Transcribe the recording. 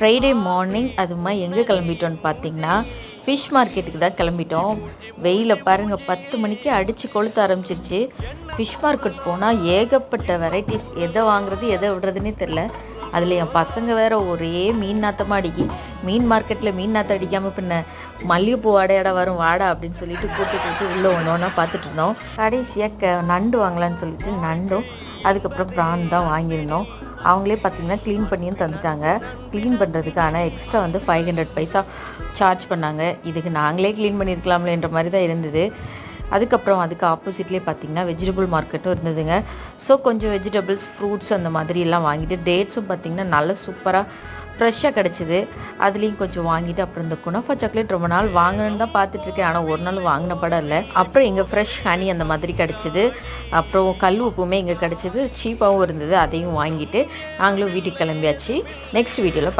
Friday morning அதுமா எங்கே கிளம்பிட்டோன்னு பார்த்தீங்கன்னா ஃபிஷ் மார்க்கெட்டுக்கு தான் கிளம்பிட்டோம். வெயில பாருங்கள், 10 மணிக்கு அடித்து கொளுத்த ஆரம்பிச்சிருச்சு. ஃபிஷ் மார்க்கெட் போனால் ஏகப்பட்ட வெரைட்டிஸ், எதை வாங்குறது எதை விடுறதுனே தெரில. அதில் என் பசங்க வேறு ஒரே மீன் நாத்தமாக அடிக்கி, மீன் மார்க்கெட்டில் மீன் நாற்றம் அடிக்காமல் பின்ன மல்லிகைப்பூ வாடையாட வரும் வாடா அப்படின்னு சொல்லிட்டு கூட்டு உள்ளே ஒன்று ஒன்றா பார்த்துட்டு இருந்தோம். கடைசியாக நண்டு வாங்கலான்னு சொல்லிட்டு நண்டும் அதுக்கப்புறம் ப்ரான் தான் வாங்கியிருந்தோம். அவங்களே பார்த்திங்கன்னா க்ளீன் பண்ணியும் தந்துட்டாங்க. க்ளீன் பண்ணுறதுக்கு ஆனால் எக்ஸ்ட்ரா வந்து 500 பைசா சார்ஜ் பண்ணாங்க. இதுக்கு நாங்களே க்ளீன் பண்ணியிருக்கலாம்லன்ற மாதிரி தான் இருந்தது. அதுக்கப்புறம் அதுக்கு ஆப்போசிட்லேயே பார்த்திங்கன்னா வெஜிடபிள் மார்க்கெட்டும் இருந்ததுங்க. ஸோ கொஞ்சம் வெஜிடபிள்ஸ், ஃப்ரூட்ஸ் அந்த மாதிரி எல்லாம் வாங்கிட்டு, டேட்ஸும் பார்த்திங்கன்னா நல்ல சூப்பராக ஃப்ரெஷ்ஷாக கிடச்சிது. அதுலேயும் கொஞ்சம் வாங்கிட்டு அப்புறம் இந்த குனாஃபா சாக்லேட் ரொம்ப நாள் வாங்கணுன்னு தான் பார்த்துட்ருக்கேன். ஆனால் ஒரு நாள் வாங்கின படம் இல்லை. அப்புறம் இங்கே ஃப்ரெஷ் ஹனி அந்த மாதிரி கிடச்சிது. அப்புறம் கல் உப்புமே இங்கே கிடச்சிது, சீப்பாகவும் இருந்தது. அதையும் வாங்கிட்டு நாங்களும் வீட்டுக்கு கிளம்பியாச்சு. நெக்ஸ்ட் வீடியோவில்